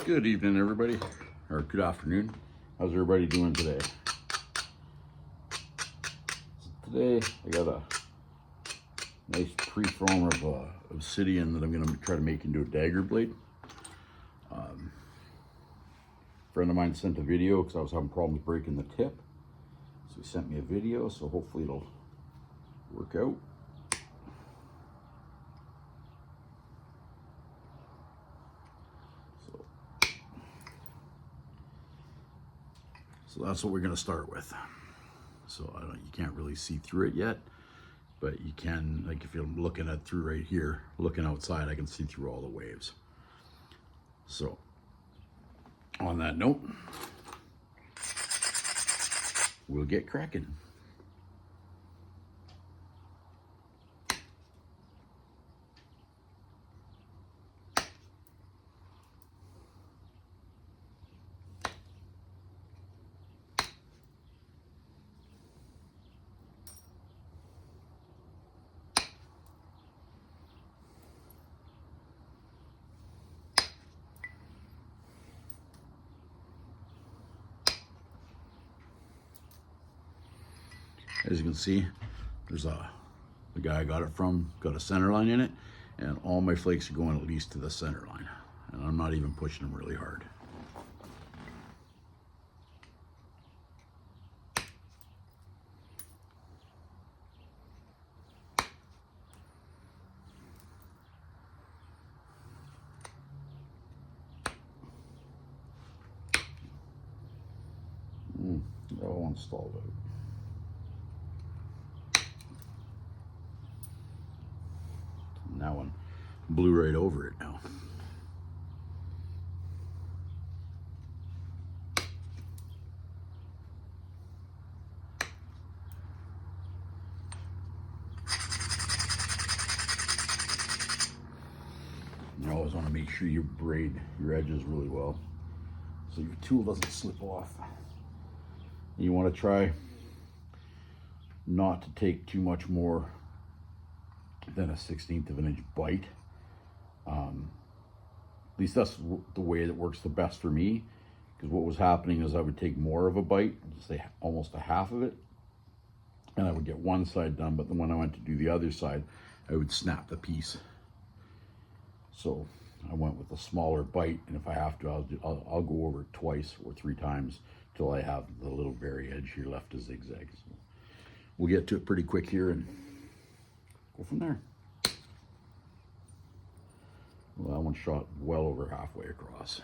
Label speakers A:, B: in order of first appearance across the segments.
A: Good evening, everybody, or good afternoon. How's everybody doing today? Today I got a nice pre-form of obsidian that I'm going to try to make into a dagger blade. A friend of mine sent a video because I was having problems breaking the tip, so he sent me a video, so hopefully it'll work out. So that's what we're going to start with. So you can't really see through it yet, but you can, like if you're looking at through right here, looking outside, I can see through all the waves. So on that note, we'll get cracking. As you can see, there's the guy I got it from, got a center line in it, and all my flakes are going at least to the center line. And I'm not even pushing them really hard. That one stalled out. That one blew right over it now. You always want to make sure you braid your edges really well so your tool doesn't slip off. You want to try not to take too much more than a 1/16 of an inch bite. At least that's the way that works the best for me, because what was happening is I would take more of a bite, say almost a half of it, and I would get one side done, but then when I went to do the other side, I would snap the piece. So I went with a smaller bite, and if I have to, I'll go over it twice or 3 times till I have the little very edge here left to zigzag. So we'll get to it pretty quick here and go from there. Well, that one shot well over halfway across.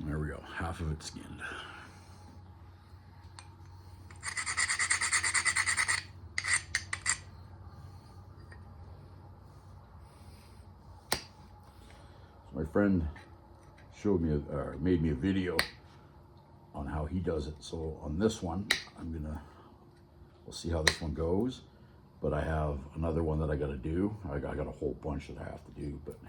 A: There we go, half of it skinned. So my friend showed me, made me a video on how he does it. So on this one, we'll see how this one goes. But I have another one that I got to do. I got a whole bunch that I have to do, but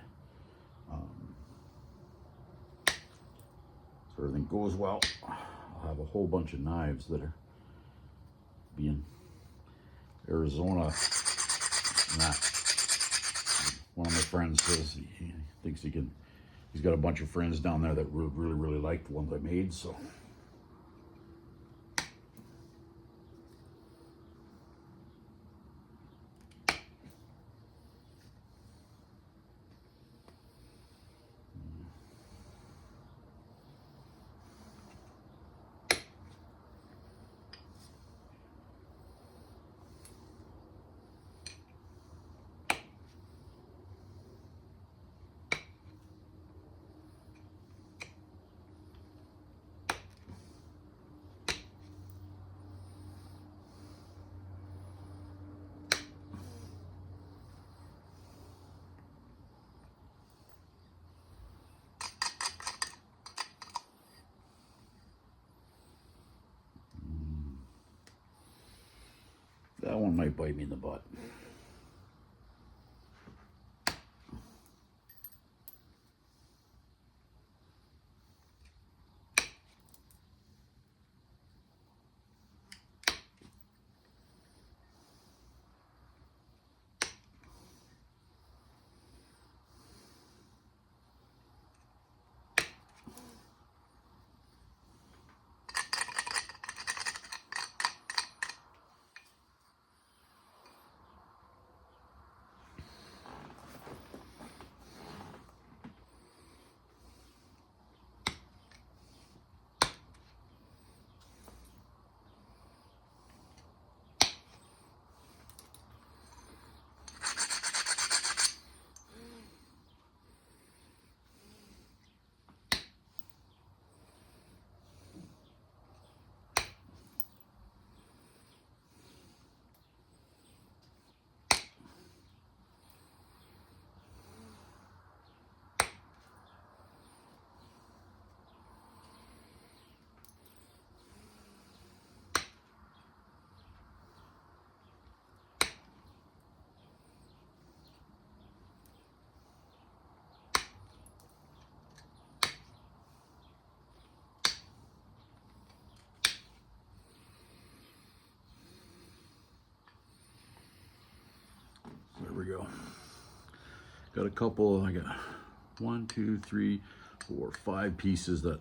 A: if everything goes well, I'll have a whole bunch of knives that are being Arizona. And that one of my friends says he thinks he's got a bunch of friends down there that really like the ones I made, so. one might bite me in the butt. There we go. Got a couple, I got 1, 2, 3, 4, 5 pieces that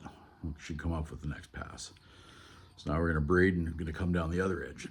A: should come off with the next pass. So now we're gonna braid and we're gonna come down the other edge.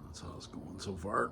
A: That's how it's going so far.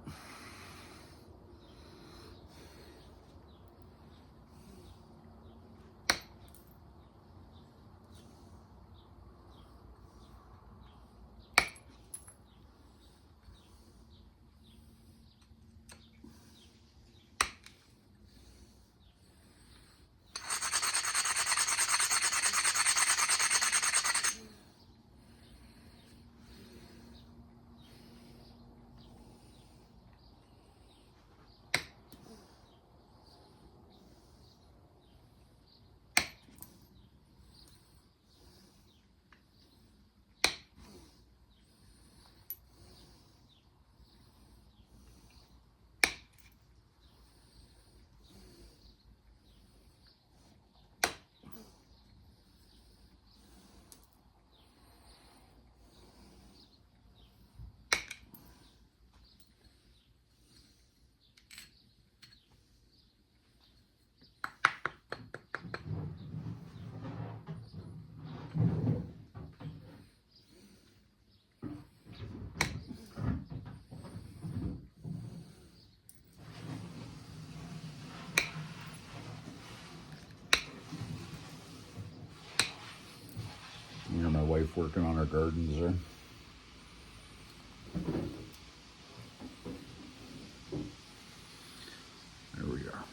A: You know, my wife working on our gardens there. There we are.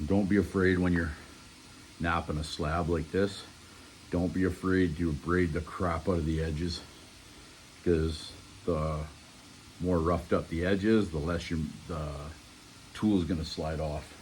A: don't be afraid when you're napping a slab like this. Don't be afraid to braid the crap out of the edges, because the more roughed up the edges, the less the tool is going to slide off.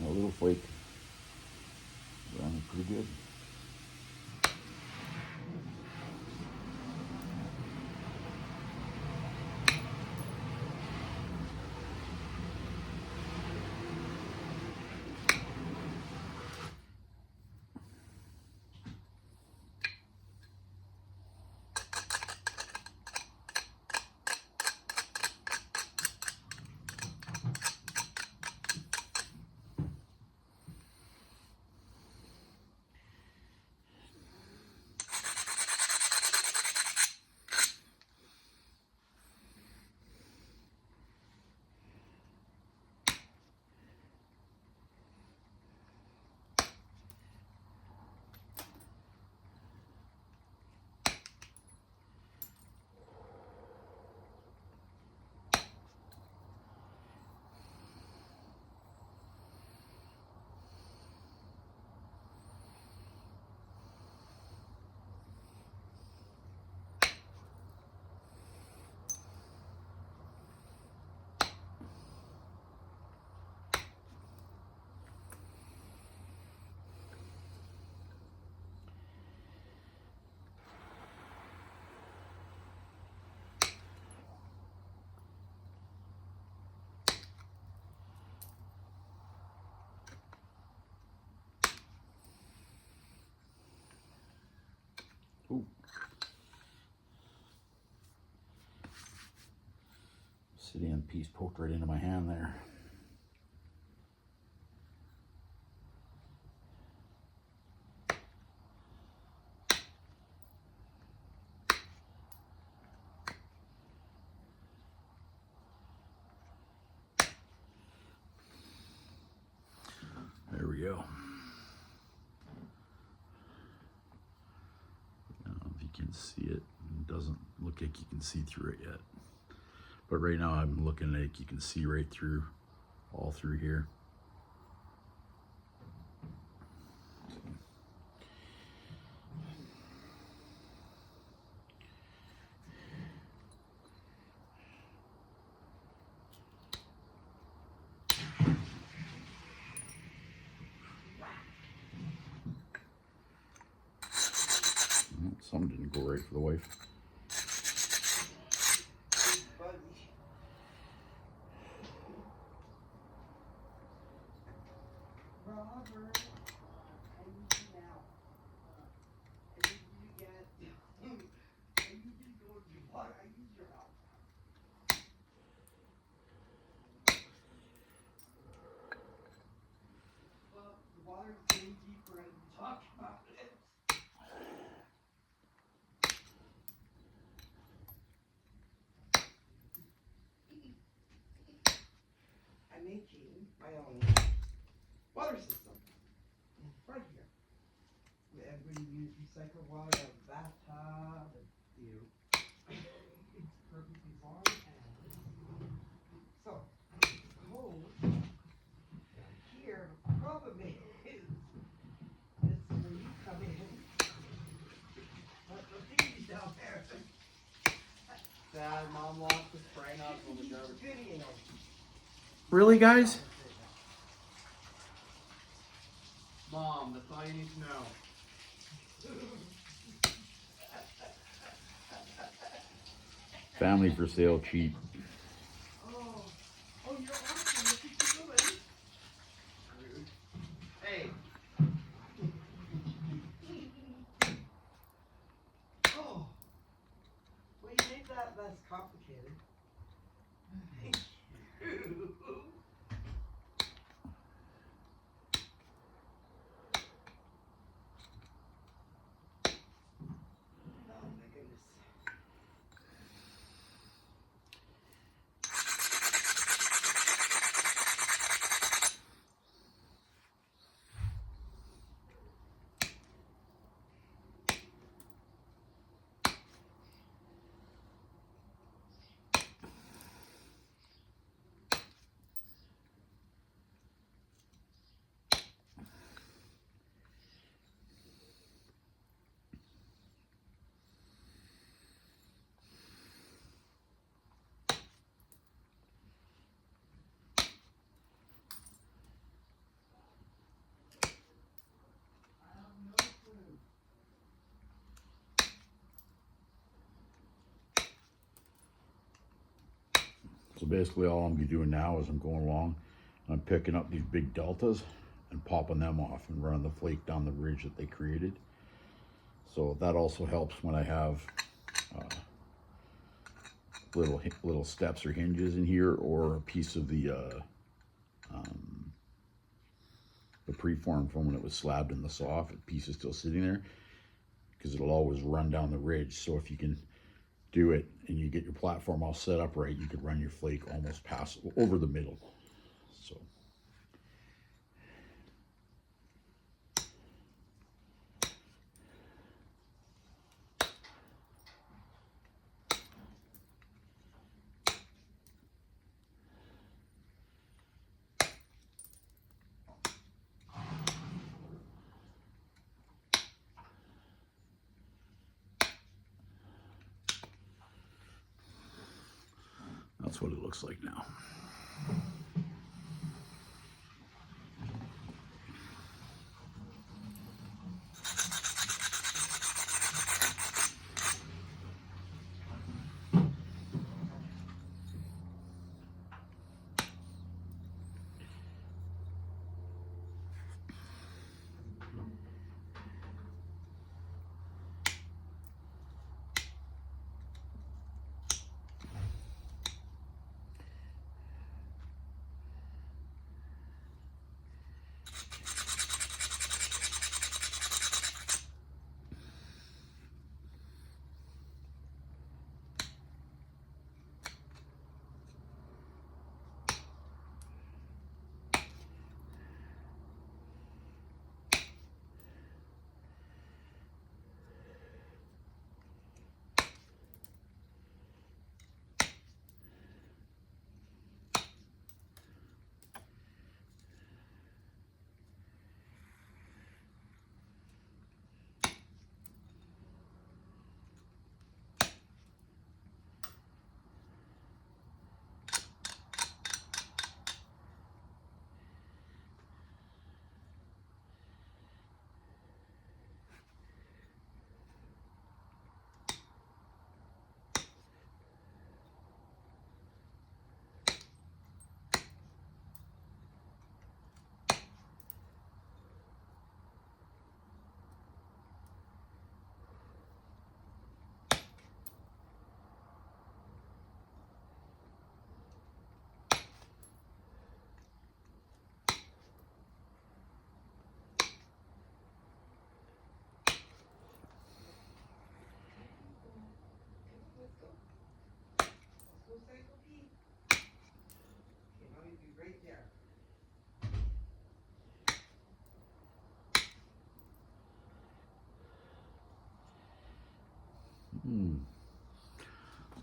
A: A little flake. Running pretty good. Ooh. Obsidian piece poked right into my hand there. There we go. If you can see it, it doesn't look like you can see through it yet. But right now I'm looking like you can see right through, all through here. Some didn't go right for the wife.
B: Making my own water system right here. Everybody use recycled water out of the bathtub and it's perfectly fine. So hose here, the problem is this is where you come in. But the TV's down there.
C: Dad, Mom locked the spray nozzle in the garbage.
B: Video.
C: Really, guys? Mom, that's all you need to know.
A: Family for sale cheap.
B: complicated. Thank you. Oh my goodness.
A: So basically all I'm gonna be doing now is I'm going along, I'm picking up these big deltas and popping them off and running the flake down the ridge that they created. So that also helps when I have little steps or hinges in here, or a piece of the preform from when it was slabbed in the saw, if a piece is still sitting there, because it'll always run down the ridge. So if you can do it and you get your platform all set up right, you could run your flake almost past over the middle. So that's what it looks like now.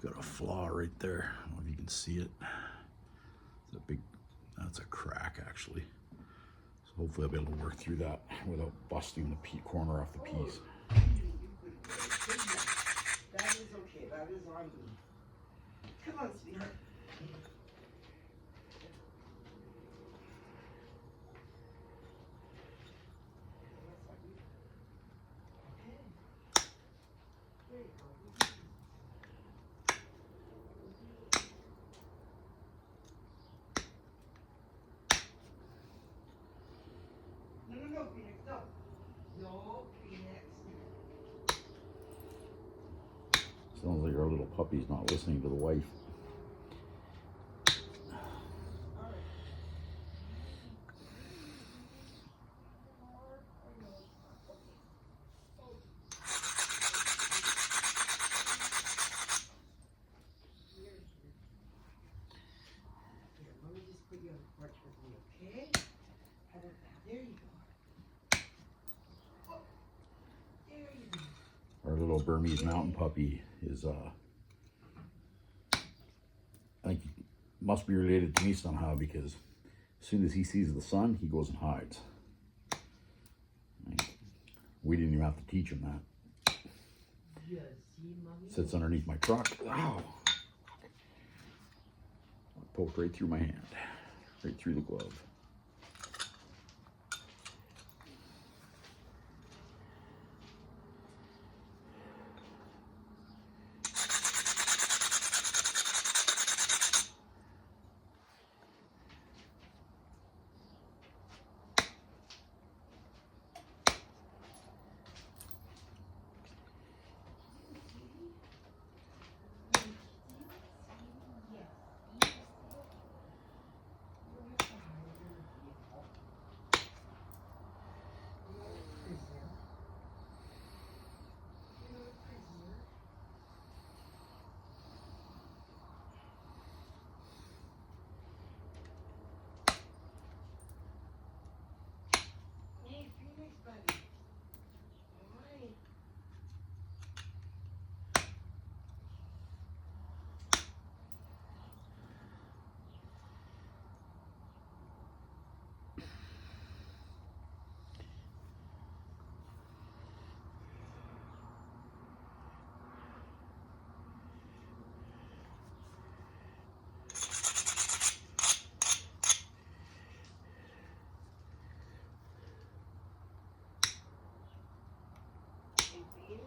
A: It's got a flaw right there. I don't know if you can see it. It's a big, that's a crack actually. So hopefully I'll be able to work through that without busting the corner off the piece.
B: That is okay. That is on me. Come on, sweetheart. No, Phoenix, no. No, Phoenix.
A: Sounds like our little puppy's not listening to the wife.
B: Let me just put you on the porch with me, okay? There you go. There you go.
A: Our little Burmese mountain puppy is, I think he must be related to me somehow, because as soon as he sees the sun, he goes and hides. We didn't even have to teach him that.
B: Yeah, see, Mommy?
A: Sits underneath my truck. Ow! Poked right through my hand, right through the glove.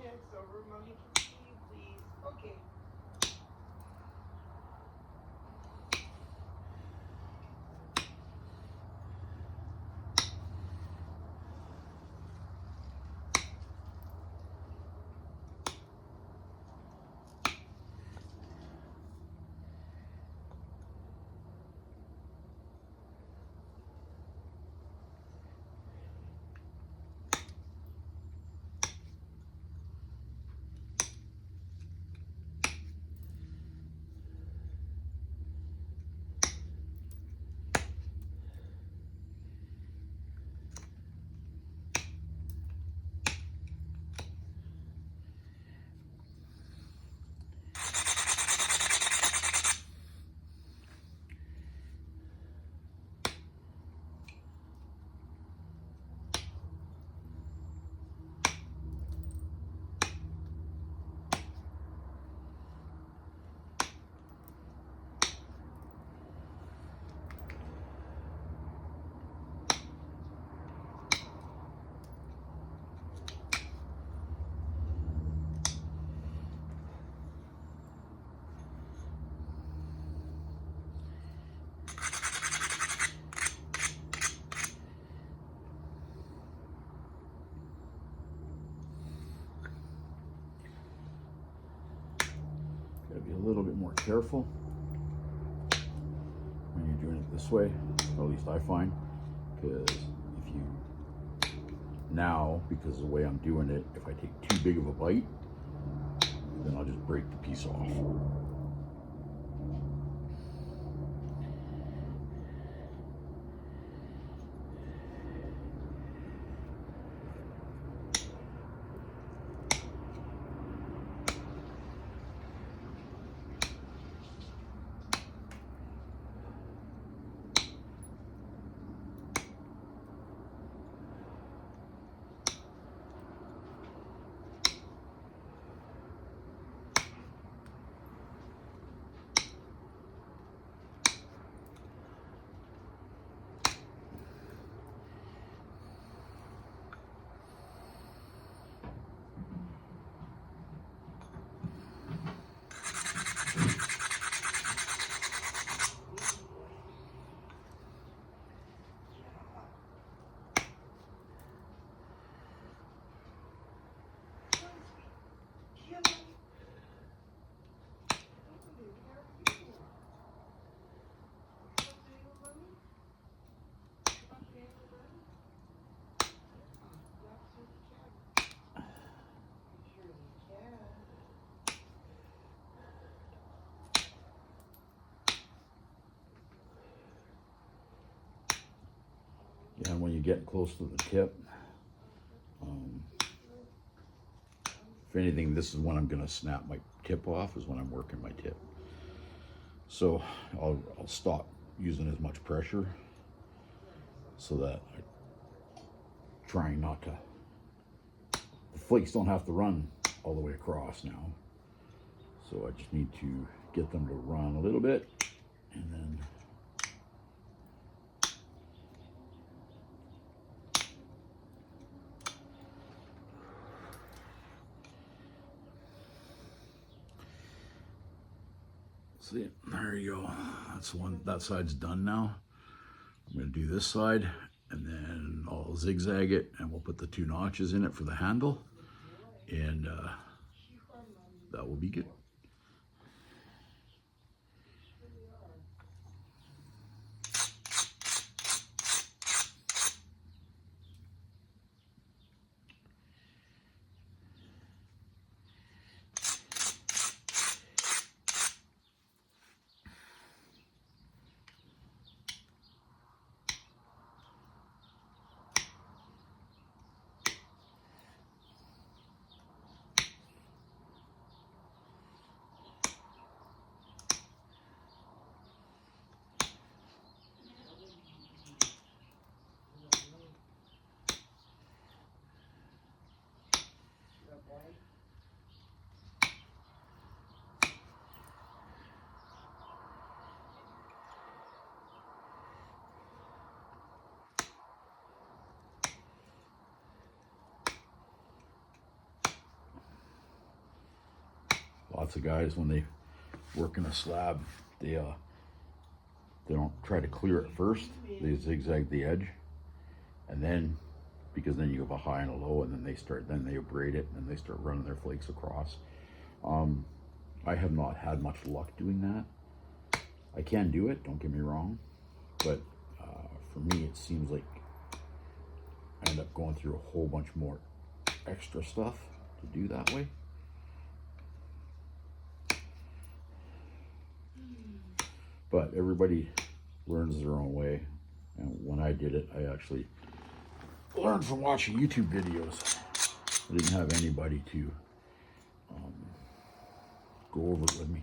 B: It's over, Mommy. Can see you, please? Okay.
A: Gotta be a little bit more careful when you're doing it this way, or at least I find, because if you, now, because of the way I'm doing it, if I take too big of a bite, then I'll just break the piece off. getting close to the tip. If anything, this is when I'm going to snap my tip off, is when I'm working my tip. So I'll stop using as much pressure so that I'm trying not to, the flakes don't have to run all the way across now. So I just need to get them to run a little bit, and then see, there you go. That's one, that side's done now. I'm gonna do this side, and then I'll zigzag it, and we'll put the 2 notches in it for the handle, and that will be good. Lots of guys, when they work in a slab, they don't try to clear it first. They zigzag the edge, and then, because then you have a high and a low, and then they braid it, and they start running their flakes across. I have not had much luck doing that. I can do it, don't get me wrong, but for me it seems like I end up going through a whole bunch more extra stuff to do that way. But everybody learns their own way, and when I did it, I actually learned from watching YouTube videos. I didn't have anybody to go over it with me.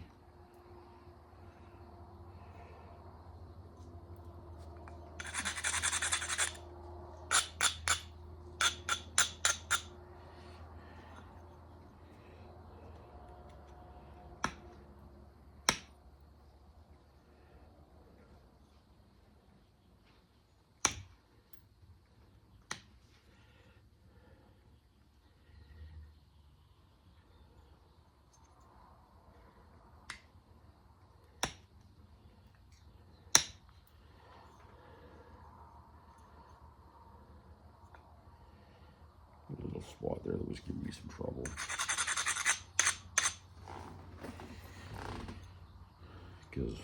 A: A little spot there that was giving me some trouble. Because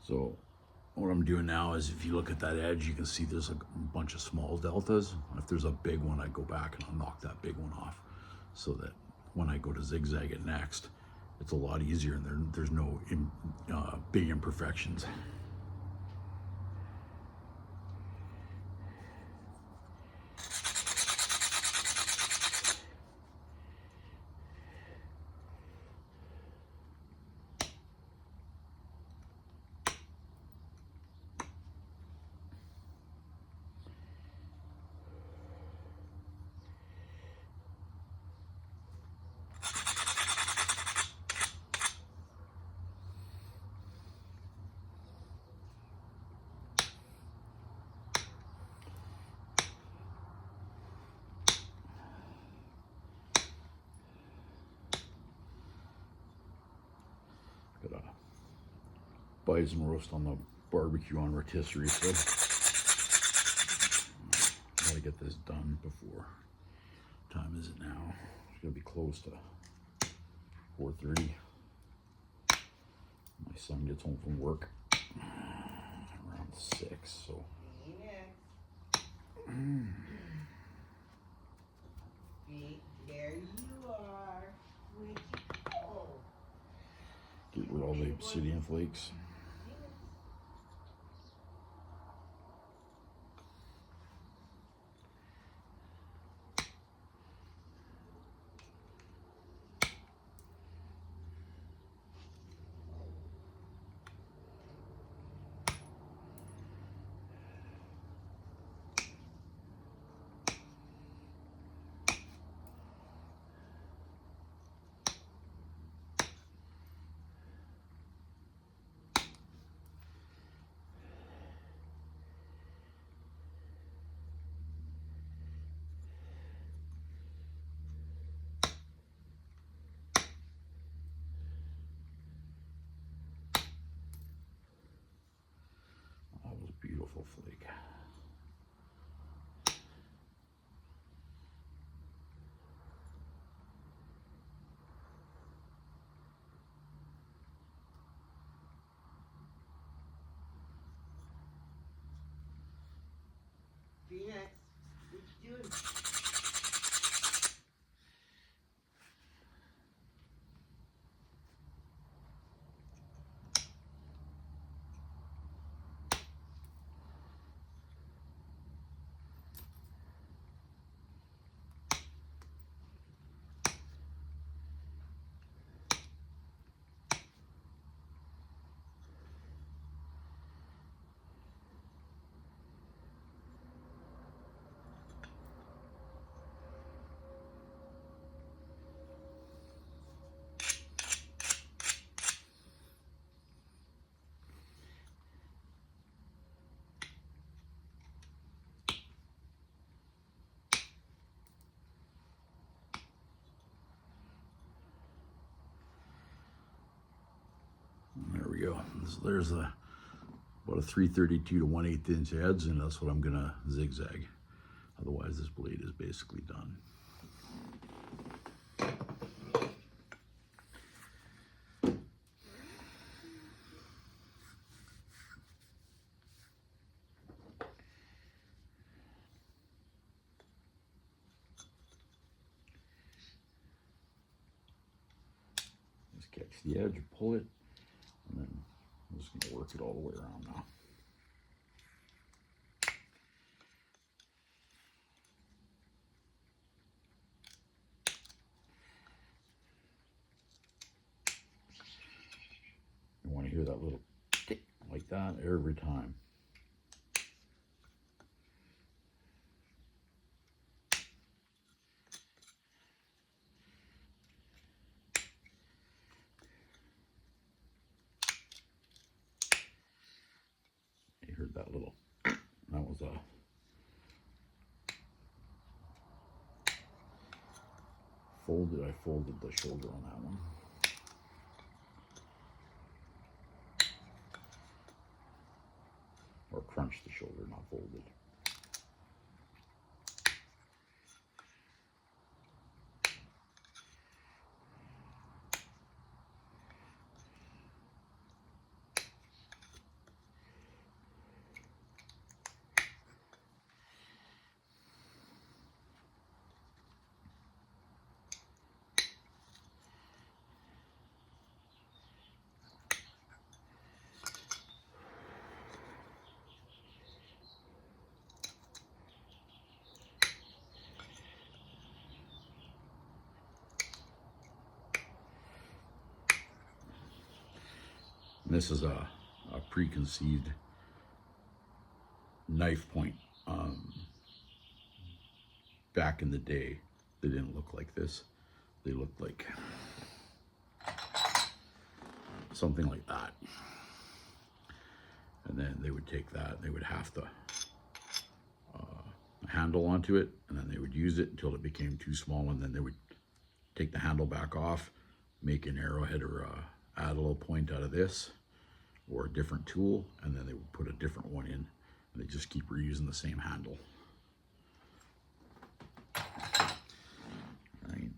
A: so what I'm doing now is, if you look at that edge, you can see there's a bunch of small deltas. If there's a big one, I go back and I'll knock that big one off, so that when I go to zigzag it next, it's a lot easier, and there's no big imperfections. Got a bison roast on the barbecue on rotisserie, so gotta get this done before, what time is it now? It's gonna be close to 4:30. My son gets home from work around 6, so
B: There you are. Where'd you go?
A: Get rid of all the obsidian flakes. That was a beautiful flake.
B: Phoenix, what you doing?
A: There we go. There's about a 332 to 1/8 inch heads, and that's what I'm gonna zigzag. Otherwise, this blade is basically done. Just catch the edge, pull it, and then I'm just gonna work it all the way around now. You want to hear that little tick like that every time. You heard that little, that was a I folded the shoulder on that one. Or crunched the shoulder, not folded. This is a preconceived knife point. Back in the day, they didn't look like this. They looked like something like that. And then they would take that, they would have the handle onto it, and then they would use it until it became too small, and then they would take the handle back off, make an arrowhead or add a little point out of this or a different tool, and then they would put a different one in, and they just keep reusing the same handle. Right.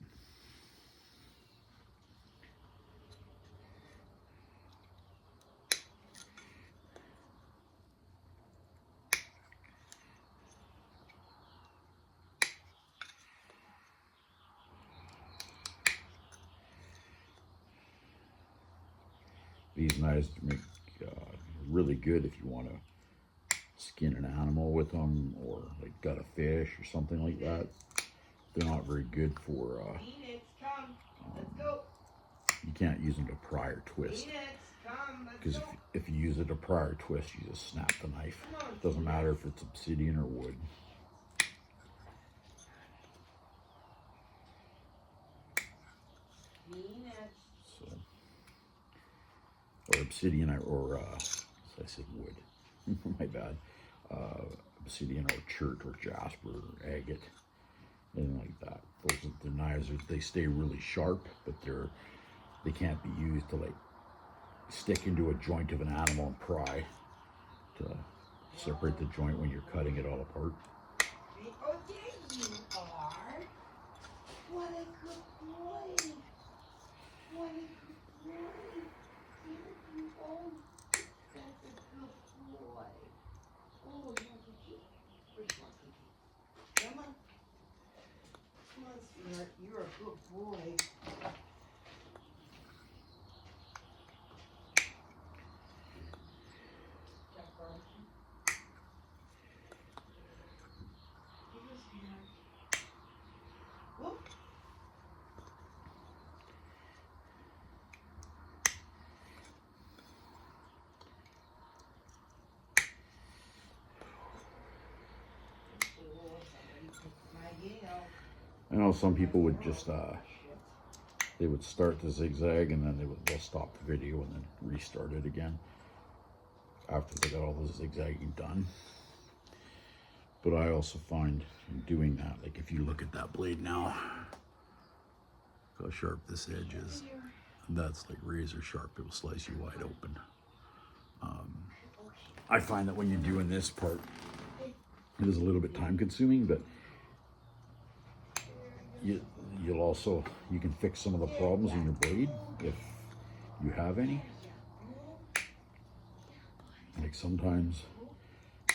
A: these knives make really good if you want to skin an animal with them, or like gut a fish or something like that. They're not very good for
B: Phoenix, come. Let's go.
A: you can't use them to pry or twist,
B: Phoenix, come. Let's
A: because
B: go.
A: if you use it to pry or twist, you just snap the knife.
B: Come on,
A: It doesn't matter if it's obsidian or wood.
B: Phoenix.
A: So, or obsidian, or I said wood. My bad. Obsidian or chert or jasper or agate, anything like that. Those are the knives. They stay really sharp, but they can't be used to like stick into a joint of an animal and pry to separate the joint when you're cutting it all apart.
B: Oh, there you are. What a good boy. What a good boy. There you are. That's a good boy. Oh, you want cookie? Where's my cookie? Come on. Come on, sweetheart. You're a good boy. Jack barbecue. Here you go, sweetheart. Whoop. Oh, somebody took my Yale.
A: I know some people would just they would start the zigzag and then they'll stop the video and then restart it again after they got all the zigzagging done. But I also find in doing that, like if you look at that blade now, look how sharp this edge is. That's like razor sharp. It will slice you wide open. I find that when you're doing this part, it is a little bit time consuming, but you can fix some of the problems in your blade if you have any. Like sometimes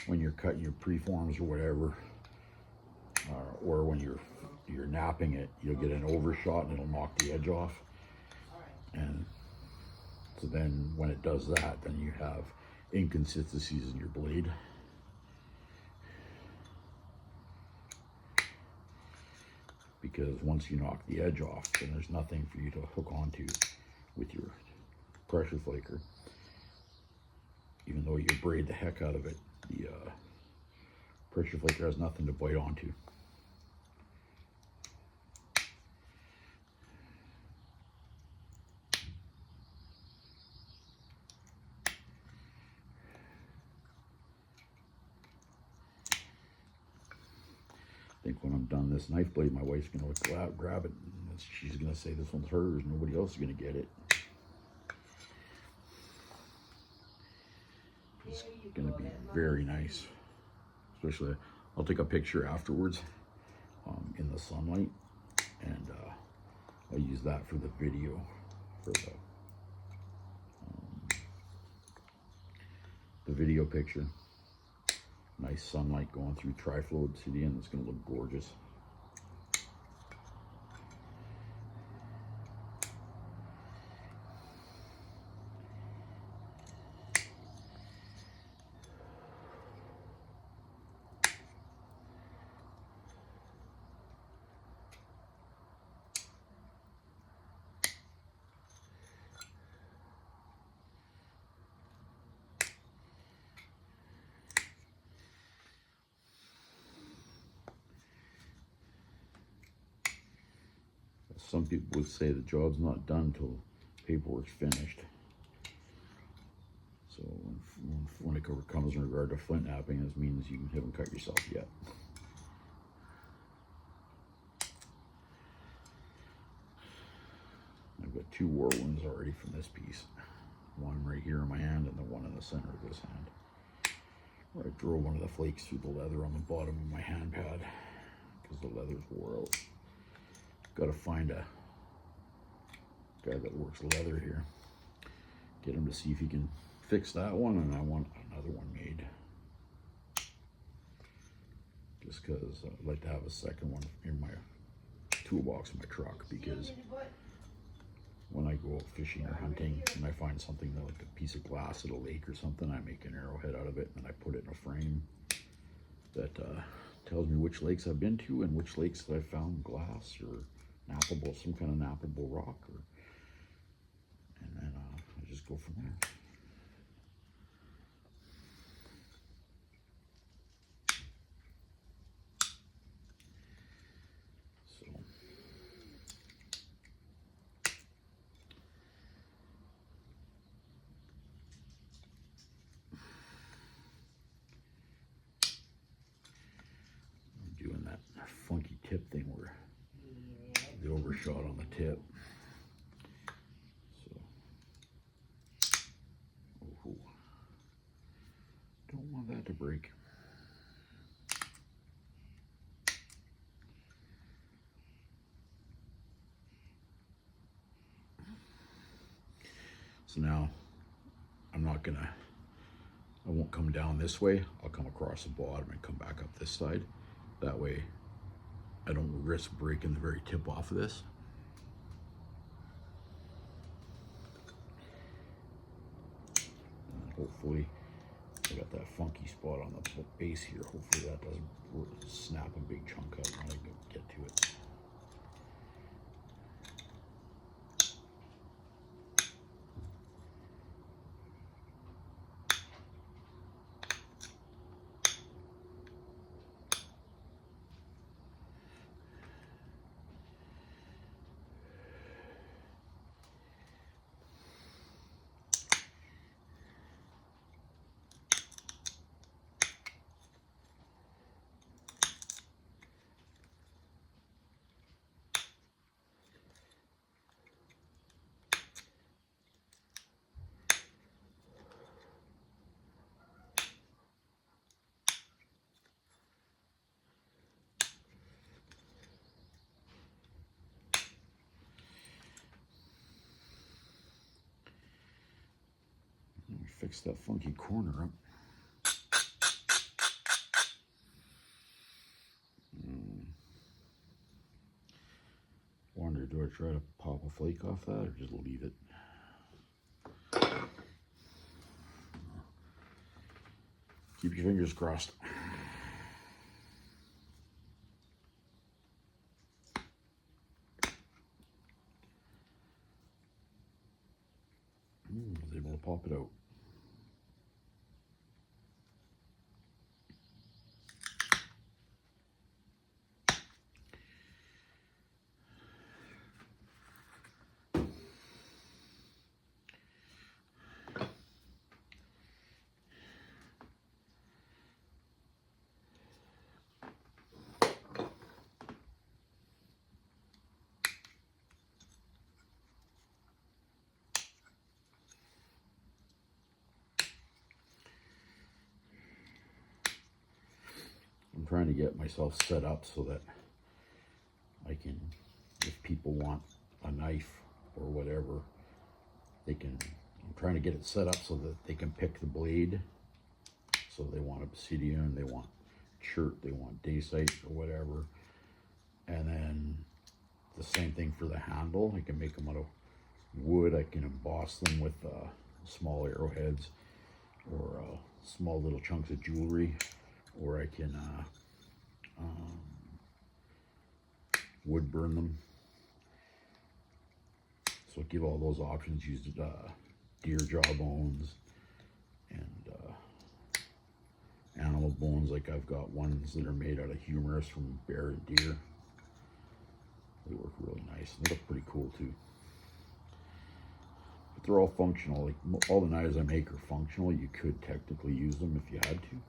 A: when you're cutting your preforms or whatever, or when you're napping it, you'll get an overshot and it'll knock the edge off. And so then when it does that, then you have inconsistencies in your blade. Because once you knock the edge off, then there's nothing for you to hook onto with your pressure flaker. Even though you braid the heck out of it, the pressure flaker has nothing to bite onto. I think when I'm done this knife blade, my wife's gonna go out, grab it, and she's gonna say this one's hers, nobody else is gonna get it. It's gonna be very nice. Especially, I'll take a picture afterwards in the sunlight, and I'll use that for the video, for the video picture. Nice sunlight going through Tri Flow Obsidian. It's going to look gorgeous. Some people would say the job's not done till paperwork's finished. So when it comes in regard to flint knapping, this means you haven't cut yourself yet. I've got 2 war wounds already from this piece. One right here in my hand and the one in the center of this hand, where I drove one of the flakes through the leather on the bottom of my hand pad because the leather's wore out. Got to find a guy that works leather here, get him to see if he can fix that one, and I want another one made, just because I'd like to have a second one in my toolbox in my truck, because when I go out fishing or hunting and I find something like a piece of glass at a lake or something, I make an arrowhead out of it and I put it in a frame that tells me which lakes I've been to and which lakes that I found glass or nappable, some kind of nappable rock, and then I just go from there. So I'm doing that funky tip thing where the overshot on the tip. So, oh, don't want that to break. So now I won't come down this way. I'll come across the bottom and come back up this side. That way I don't risk breaking the very tip off of this. And hopefully I got that funky spot on the base here. Hopefully that doesn't snap a big chunk out when I get to it. Fix that funky corner up. Wonder, do I try to pop a flake off that or just leave it? Keep your fingers crossed. I was able to pop it out. I'm trying to get myself set up so that I can, if people want a knife or whatever, they can, I'm trying to get it set up so that they can pick the blade. So they want obsidian, they want chert, they want dacite or whatever. And then the same thing for the handle. I can make them out of wood. I can emboss them with small arrowheads or small little chunks of jewelry, or I can wood burn them. So give all those options. Use deer jaw bones and animal bones. Like I've got ones that are made out of humerus from bear and deer. They work really nice. They look pretty cool too. But they're all functional. Like all the knives I make are functional. You could technically use them if you had to.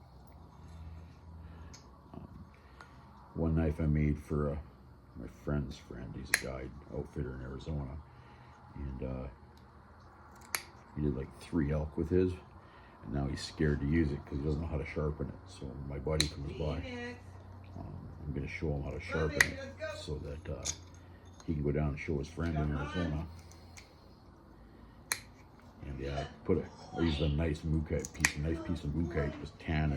A: One knife I made for my friend's friend. He's a guide outfitter in Arizona, and he did like 3 elk with his, and now he's scared to use it because he doesn't know how to sharpen it. So when my buddy comes by, I'm going to show him how to sharpen it so that he can go down and show his friend in Arizona. And yeah, I used a nice nice piece of mookaite. It was tan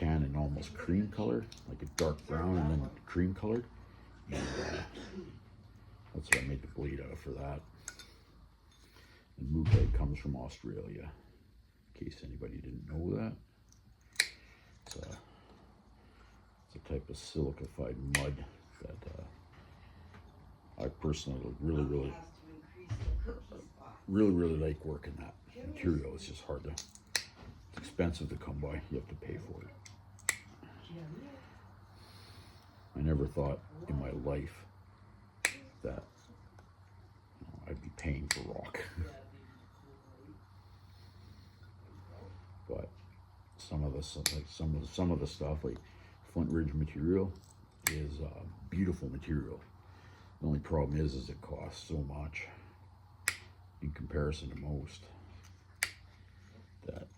A: and almost cream color, like a dark brown and then cream colored. And That's what I made the blade out of for that. And Moogite comes from Australia, in case anybody didn't know that. It's a type of silicafied mud that I personally really like working that material. It's just hard to, it's expensive to come by. You have to pay for it. I never thought in my life that I'd be paying for rock. But some of the stuff like Flint Ridge material is beautiful material. The only problem is it costs so much in comparison to most that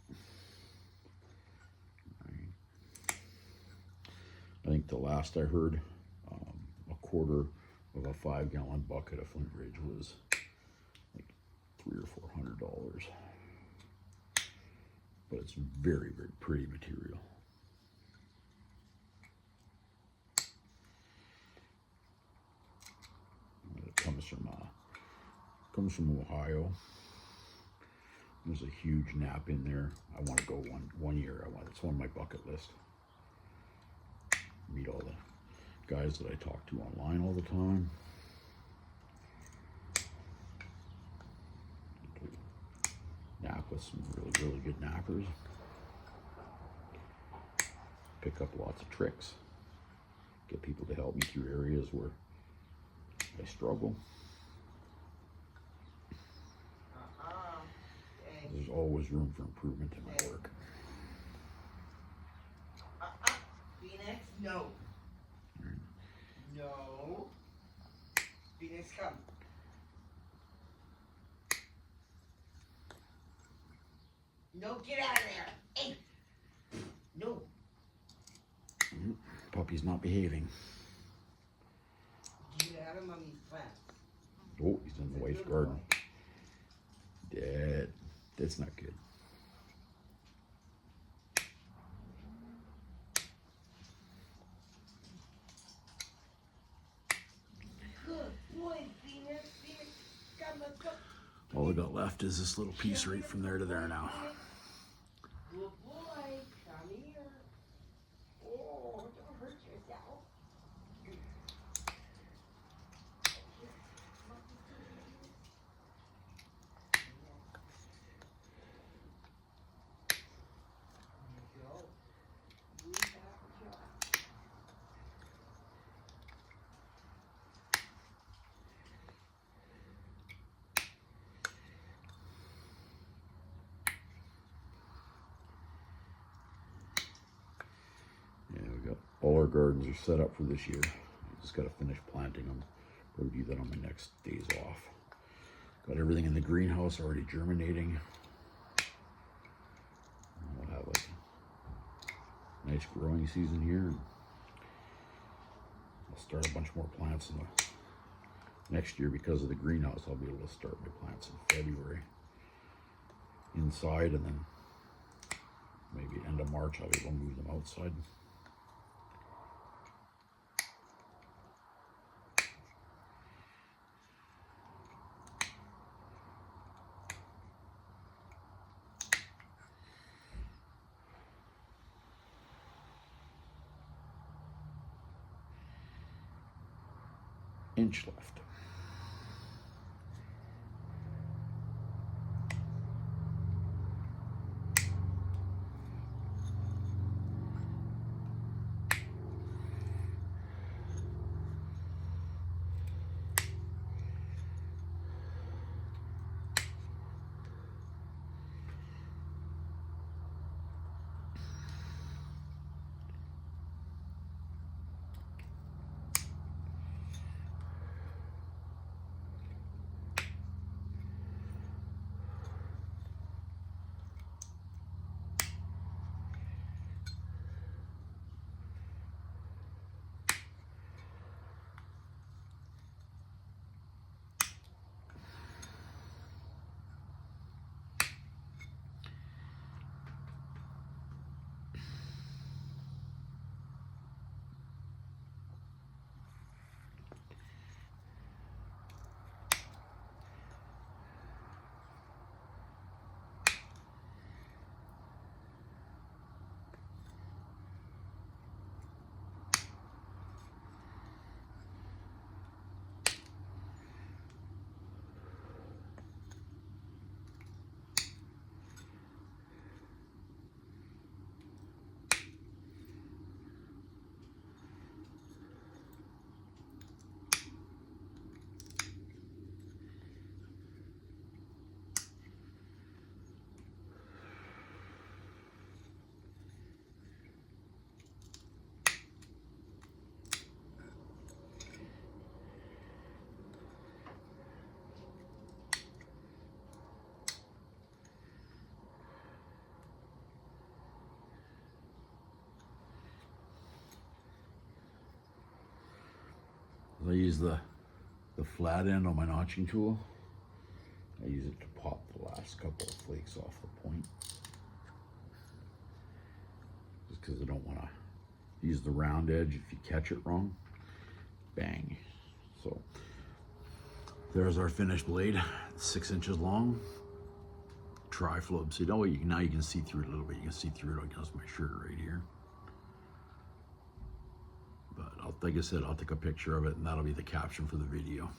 A: I think the last I heard, a quarter of a 5-gallon bucket of Flint Ridge was like $300 or $400. But it's very, very pretty material. It comes from Ohio. There's a huge nap in there. I want to go one year. It's on my bucket list. Meet all the guys that I talk to online all the time. Nap with some really good nappers. Pick up lots of tricks. Get people to help me through areas where I struggle. There's always room for improvement in my work.
B: Phoenix, no. No. Phoenix, come. No, get out of there. Hey. No.
A: Puppy's not behaving.
B: Get out of mommy's plant.
A: Oh, he's in the wife's garden. Dad, that's not good.
B: Good boy, Phoenix. Phoenix, come, let's go.
A: All I got left is this little piece right from there to there now.
B: Good boy, come here. Oh, don't hurt yourself.
A: Yeah, we got all our gardens are set up for this year. I just got to finish planting them. Probably do that on my next days off. Got everything in the greenhouse already germinating. We'll have like a nice growing season here. I'll start a bunch more plants in the next year because of the greenhouse. I'll be able to start my plants in February inside, and then maybe end of March I'll be able to move them outside. Inch left. I use the flat end on my notching tool. I use it to pop the last couple of flakes off the point. Just because I don't want to use the round edge if you catch it wrong. Bang. So there's our finished blade. It's 6 inches long. Tri Flow Obsidian. Oh, now you can see through it a little bit. You can see through it against my shirt right here. But like I said, I'll take a picture of it and that'll be the caption for the video.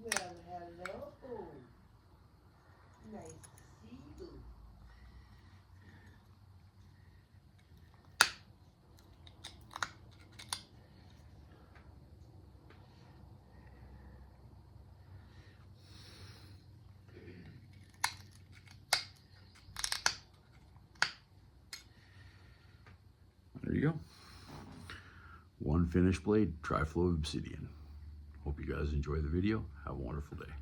B: Well, hello. Nice to see you.
A: There you go. One finished blade, Tri Flow Obsidian. Hope you guys enjoy the video. Have a wonderful day.